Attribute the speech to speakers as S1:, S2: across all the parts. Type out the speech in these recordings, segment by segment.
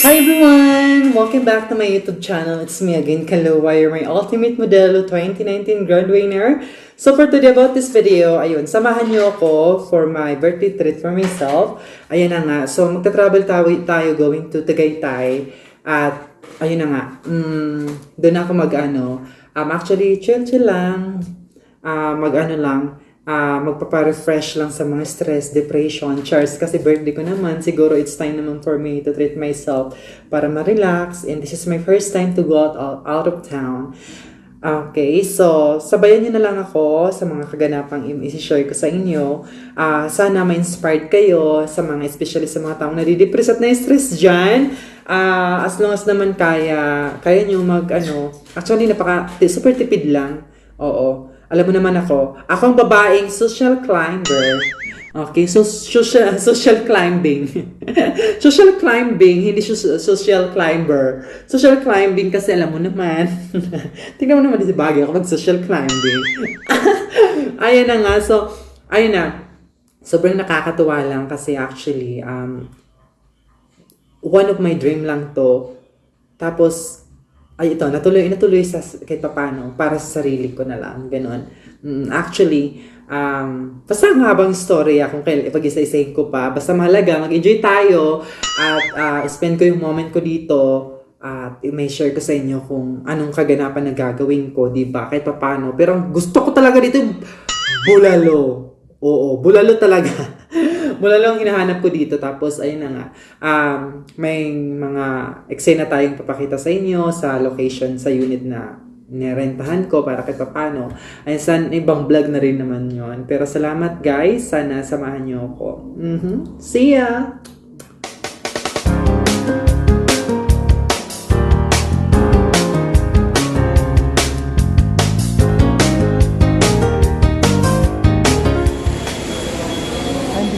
S1: Hi everyone! Welcome back to my YouTube channel. It's me again, Kalowa, your my ultimate modelo 2019 grand winner. So for today about this video, ayun, samahan niyo ako for my birthday treat for myself. Ayun na nga. So magta-travel tayo going to Tagaytay. At ayun na nga. Doon ako actually chill lang. Magpapa-refresh lang sa mga stress, depression, chars, kasi birthday ko naman, siguro it's time naman for me to treat myself para ma-relax, and this is my first time to go out of town. Okay, so sabayan niyo na lang ako sa mga kaganapang i-share ko sa inyo. Sana ma-inspired kayo sa mga, especially sa mga taong nadidepress at na-stress dyan. As long as naman kaya nyo actually super tipid lang. Oo. Alam mo naman ako ang babaeng social climber. Okay, so social climbing. Social climbing, hindi social climber. Social climbing kasi alam mo naman. Tingnan mo naman si bagay ako mag-social climbing. Ayan na nga. So, ayun na. Sobrang nakakatuwa lang kasi actually, one of my dream lang to. Tapos, ito, natuloy sa kahit paano, para sa sarili ko na lang, gano'n. Actually, basta ang habang storya kung pag-isa-isahin ko pa, basta mahalaga, mag-enjoy tayo, at spend ko yung moment ko dito, at may share ko sa inyo kung anong kaganapan na gagawin ko, diba, kahit paano. Pero ang gusto ko talaga dito, bulalo. Oo, bulalo talaga. Bulalo ang hinahanap ko dito. Tapos, ayun na nga. May mga eksena tayong papakita sa inyo sa location, sa unit na nirentahan ko para kahit paano. Ay, ibang vlog na rin naman yon. Pero salamat guys. Sana samahan nyo ako. See ya!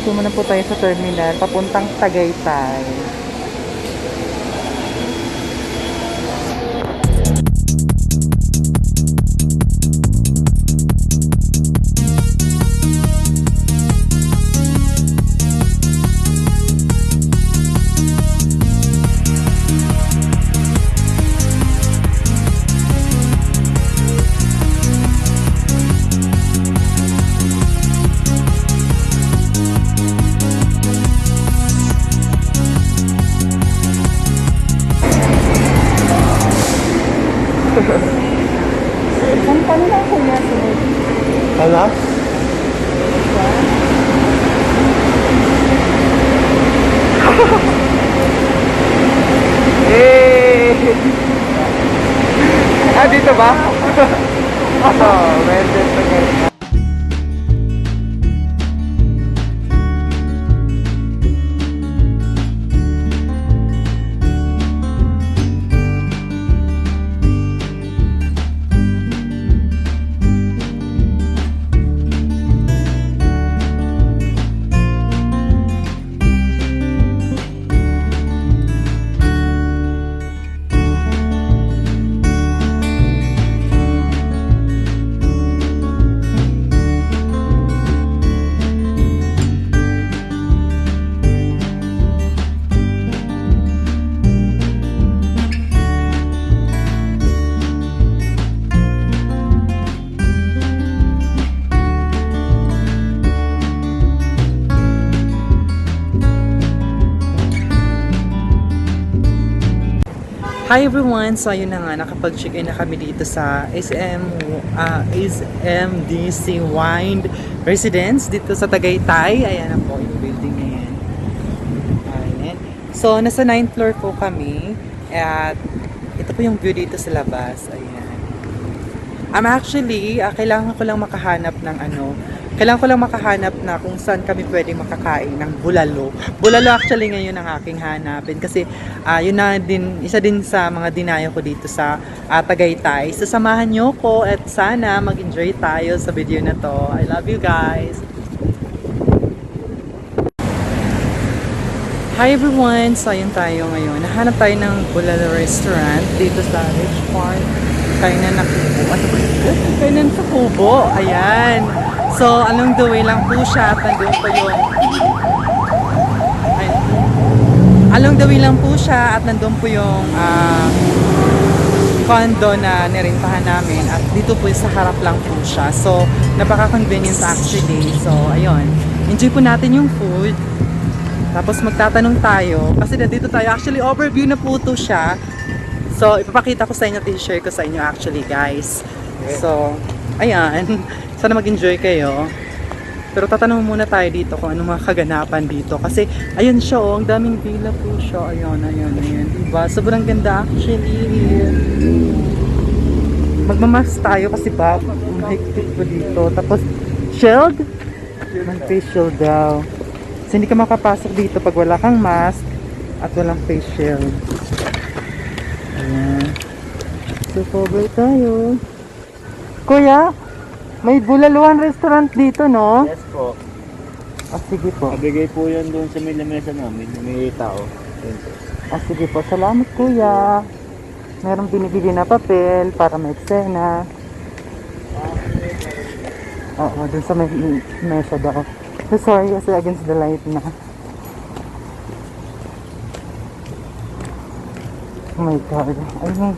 S1: Muna po tayo sa terminal, papuntang Tagaytay. Ang kanila ko niya sunod.
S2: Hala? Dito ba? Mendes na guys.
S1: Hi everyone! So ayun na nga, nakapag-check-in na kami dito sa SMDC Wine Residence dito sa Tagaytay. Ayan na po yung building na yan. Ayan. So nasa 9th floor po kami at ito po yung view dito sa labas. Ayan. Actually, kailangan ko lang makahanap na kung saan kami pwedeng makakain ng bulalo. Bulalo actually ngayon ang aking hanapin kasi yun na din, isa din sa mga dinayo ko dito sa Tagaytay. So samahan nyo ko at sana mag-enjoy tayo sa video na to. I love you guys! Hi everyone! So ayun tayo ngayon. Nahanap tayo ng bulalo restaurant dito sa Rich Park. Kainan na Kubo. Kainan sa Kubo. Ayan. So, along the way lang po siya at nandun pa yung Along the way lang po siya at nandun po yung condo na nirentahan namin at dito po sa harap lang po siya. So, napaka-convenient actually. So, ayun. Enjoy po natin yung food. Tapos magtatanong tayo. Kasi nandito tayo. Actually, overview na po to siya. So, ipapakita ko sa inyo, share ko sa inyo actually, guys. So, ayan. Sana mag-enjoy kayo. Pero tatanong muna tayo dito kung anong mga kaganapan dito. Kasi, ayun siya, oh, ang daming villa po siya. Ayun. Diba? Sobrang ganda actually. Magmamas tayo kasi ba, mahigpit po dito. Tapos, shield? Mag-face shield daw. Kasi hindi ka makapasok dito pag wala kang mask at walang face shield. Ayan. So, cover tayo. Kuya, may Bulaluan restaurant dito, no?
S2: Yes po.
S1: Ah, sige po.
S2: Nabigay po yan doon sa may lamesa namin. May tao. Yun po.
S1: Ah, sige po. Salamat, kuya. Merong binibili na papel para may eksena. Oo, dun sa may mesa daw. So, sorry kasi against the light na. Oh my God. Ayun.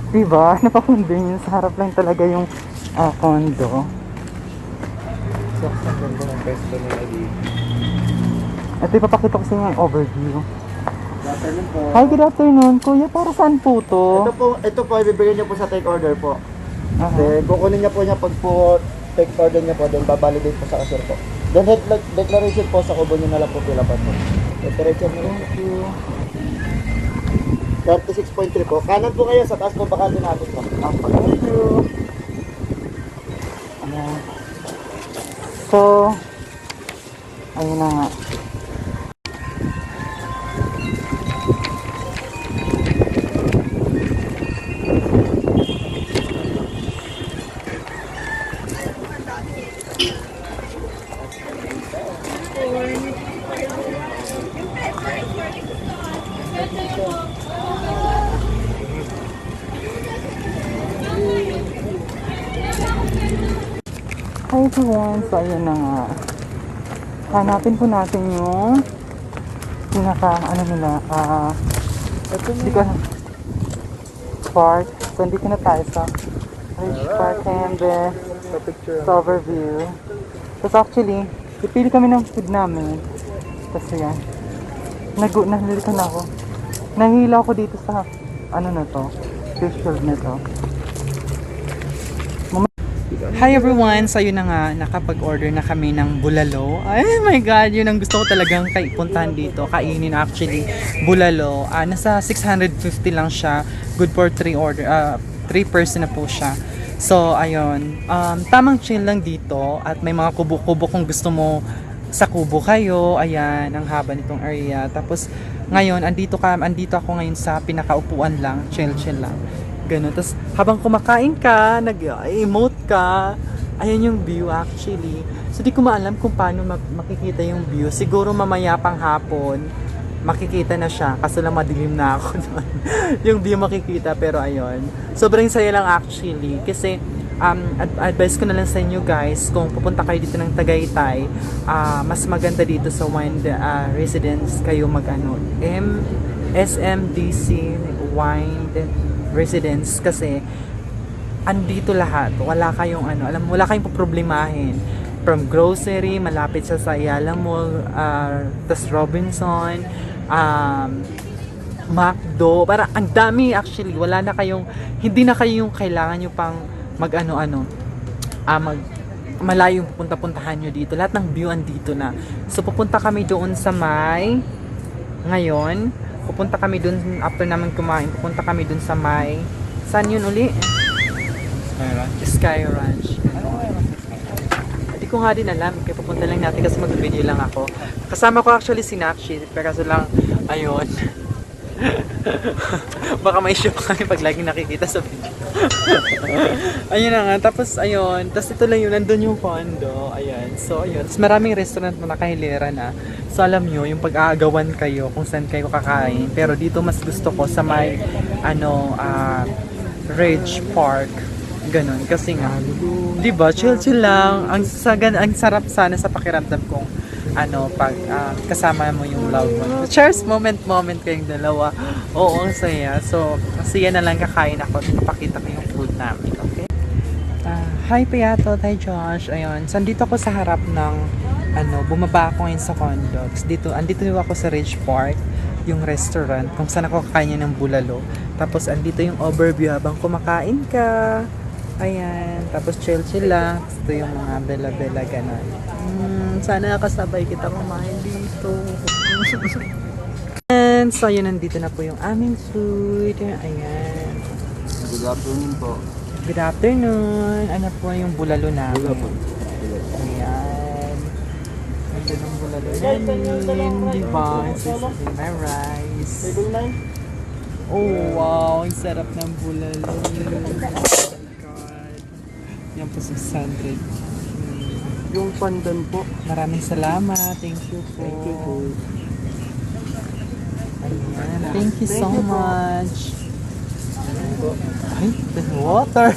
S1: Diba? Napaka-convenient. Sa harap lang talaga yung condo.
S2: So, ang ganda ng pesto na lagi.
S1: Ito ipapakita ko sa inyo yung overview.
S2: Afternoon po.
S1: Hi, good afternoon. Kuya, para saan po to?
S2: Ito po, ibibigay niyo po sa take order po.
S1: Aha.
S2: Then, kukunin niya po niya pag po take order niya po, then babalidate po sa cashier po. Then, head declaration po sa kubo niyo na lang po pila pa po. Declaration niyo.
S1: Thank you.
S2: 36.3 po. Kanan po kayo, sa taas po baka din natin po.
S1: Thank you. Ayan. So, ayun na nga. Hi everyone, so ayun na nga. Hanapin po natin yung nila, hindi ko park. So hindi ko na tayo sa Rich Park and
S2: Sa picture.
S1: sa overview. Tapos actually, pipili kami ng food namin. Tapos yan. Nalilito na ako. Nahihila ako dito sa na to, fish shield na to. Hi everyone! So yun na nga, nakapag-order na kami ng bulalo. Ay my God! Yun ang gusto ko talagang puntahan dito. Kainin actually, bulalo. Nasa 650 lang siya. Good for 3 person na po siya. So ayun, tamang chill lang dito. At may mga kubo-kubo kung gusto mo sa kubo kayo. Ayan, ang haba nitong area. Tapos ngayon, andito ako ngayon sa pinakaupuan lang. Chill lang. Ganun. Tapos, habang kumakain ka, nag-emote ka, ayan yung view actually. So, di ko maalam kung paano makikita yung view. Siguro mamaya pang hapon, makikita na siya. Kaso lang madilim na ako doon. Yung view makikita, pero ayun. Sobrang saya lang actually. Kasi, advice ko na lang sa inyo guys, kung pupunta kayo dito ng Tagaytay, mas maganda dito sa Wine Residence kayo SMDC Wine Residence kasi andito lahat. Wala kayong wala kayong poproblemahin. From grocery, malapit siya sa Ayala Mall, tas Robinson, McDo, para ang dami actually. Hindi na kayo yung kailangan nyo pang malayong pupunta-puntahan nyo dito. Lahat ng view andito na. So pupunta kami doon sa ngayon, pupunta kami dun, after namin kumain, pupunta kami dun sa saan yun uli? Sky Ranch. Hindi ko nga din alam, kaya pupunta lang natin kasi mag-video lang ako. Kasama ko actually si Nakshi, pero kaso lang, ayun. Baka may issue pa kami pag laging nakikita sa video. Ayun na nga, tapos ayun, tapos ito lang yun, nandun yung condo, ayan. So ayun, tapos maraming restaurant na nakahilera na. So alam nyo, yung pag-aagawan kayo kung saan kayo kakain. Pero dito mas gusto ko sa may Ridge Park. Ganon, kasi nga, di ba, chill lang. Ang sarap sana sa pakiramdam kong pag kasama mo yung love mo. Cheers! Moment kayong dalawa. Oo, ang saya. So, kasi yan na lang kakain ako. Papakita ko yung food namin, okay? Hi, Piato. Hi, Josh. Ayun. So, andito ako sa harap ng, bumaba ako ngayon sa condogs. Andito ako sa Ridge Park, yung restaurant, kung saan ako kakain ng bulalo. Tapos, andito yung overview habang kumakain ka. Ayan. Tapos, chill lang. Ito yung mga bela-bela, gano'n. Sana kasabay kita kumain dito. And, so, yun, nandito na po yung aming food. Ayan.
S2: Good afternoon po.
S1: Good afternoon. Ano po yung bulalo namin?
S2: Bulalo.
S1: Ayan. Ito ng bulalo namin. Diba? This is my rice.
S2: Table 9?
S1: Oh, wow. Ang sarap ng bulalo. Oh my God. Yan po 600.
S2: Yung pandan po.
S1: Maraming salamat. Thank you po.
S2: Thank you po.
S1: Ayan. Thank you so
S2: Thank you po.
S1: much. Ay, water.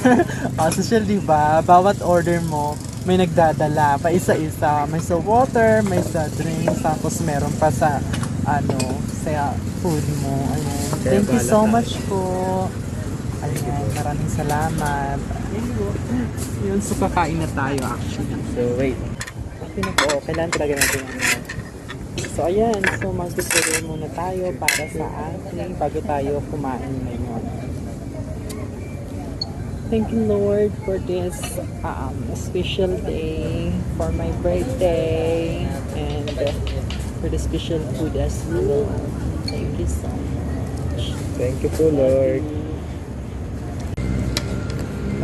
S1: Social, diba? Bawat order mo, may nagdadala pa isa-isa. May sa water, may sa drinks, tapos meron pa sa, sa food mo. Ayan. Thank you so much po. Ayan, maraming salamat. Yun, so kakain na tayo actually. So, wait. Okay na po. Kailangan talaga natin So, ayan. So, mag-prepare muna tayo para sa ating bago tayo kumain ngayon. Thank you, Lord, for this special day, for my birthday, and for the special food as well. Thank you so much.
S2: Thank you po, Lord.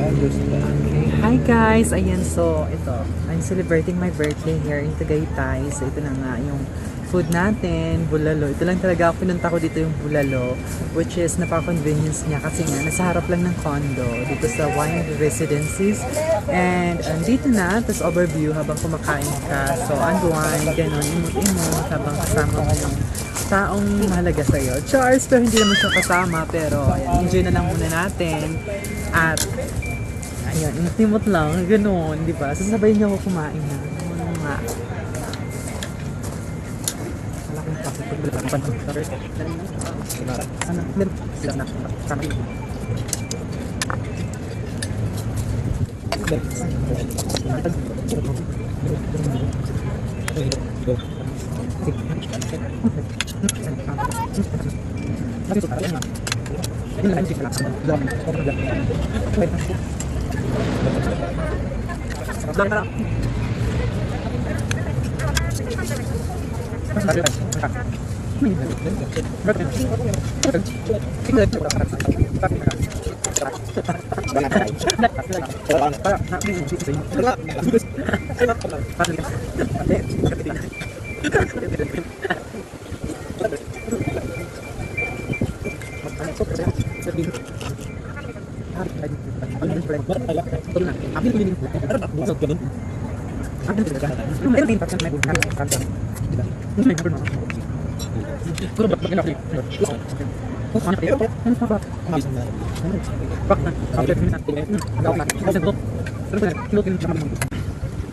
S1: Okay. Hi guys! Ayan, so ito, I'm celebrating my birthday here in Tagaytay. So ito na nga yung food natin, bulalo. Ito lang talaga, pinunta ko dito yung bulalo, which is napaka-convenience niya kasi nga, nasa harap lang ng condo, dito sa Wine Residences. And dito na, tapos overview habang kumakain ka. So unwind, gano'n, imot-imot habang kasama mo yung taong mahalaga sa'yo. Charles, pero hindi naman siya kasama, pero ayan, enjoy na lang muna natin. At ayan, imot lang, gano'n, di ba? Sasabayin niyo ako kumain na. Ano nga. Wala kong kapit pag wala kang pansin. Ano? Meron. Sila na. Sama yun.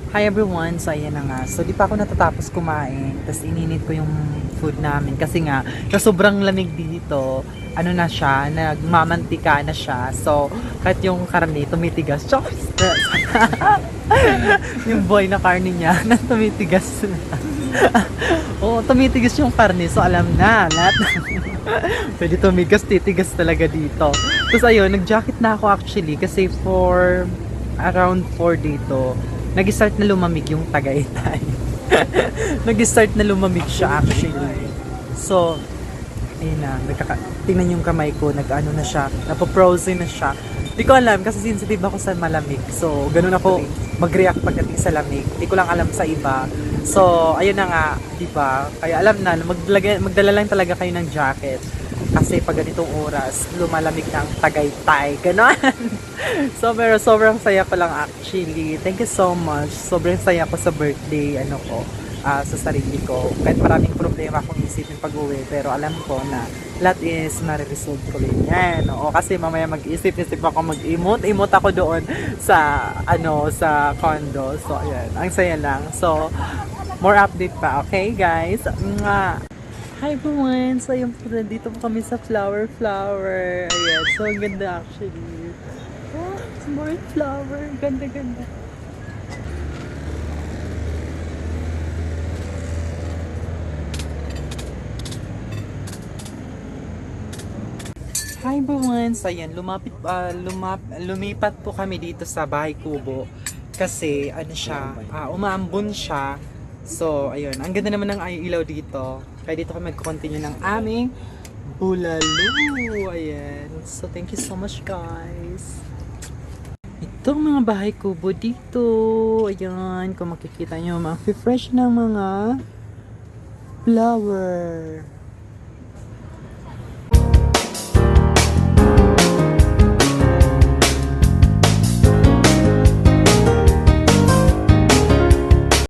S1: Hi everyone! So ayan na nga. So di pa ako natatapos kumain. Tapos ininit ko yung food namin. Kasi nga, sa sobrang lamig dito, ano na siya, nagmamantika na siya. So, kahit yung karne tumitigas. Yung boy na karne niya, na tumitigas na. Oo, tumitigas yung karne. So, alam na, lahat pwede tumigas, titigas talaga dito. Tapos ayun, nag-jacket na ako actually. Kasi for around 4 dito, nag-start na lumamig yung Tagaytay. Nag-start na lumamig siya actually. So, ayun na, tingnan yung kamay ko, nag-ano na siya, napo-frozen na siya. Di ko alam kasi sensitive ako sa malamig. So, ganun ako mag-react pagdating sa lamig. Di ko lang alam sa iba. So, ayun na nga, di ba? Kaya alam na, magdala lang talaga kayo ng jacket. Kasi pag ganitong oras, lumalamig na ang Tagaytay. Ganon. So, pero sobrang saya ko lang actually. Thank you so much. Sobrang saya ko sa birthday, sa sarili ko. Kahit maraming problema akong isipin pag-uwi, pero alam ko na lahat is mariresolve ko rin yan. O, kasi mamaya mag-isip-isip ako, mag-imot ako doon sa, sa condo. So, ayan, ang saya lang. So, More update pa, okay guys? Nga. Hi everyone! So ayun po, nandito po kami sa Flower. Ayan, so ang ganda actually. Oh, it's more flower. Ganda. Hi everyone! So ayan, lumipat po kami dito sa Bahay Kubo. Kasi ano siya, umaambon siya. So ayun, ang ganda naman ng ilaw dito. Kaya dito kami mag-continue ng aming bulalo. Ayan. So thank you so much guys. Itong mga Bahay Kubo dito. Ayan, kung makikita nyo, mga fresh ng mga flower.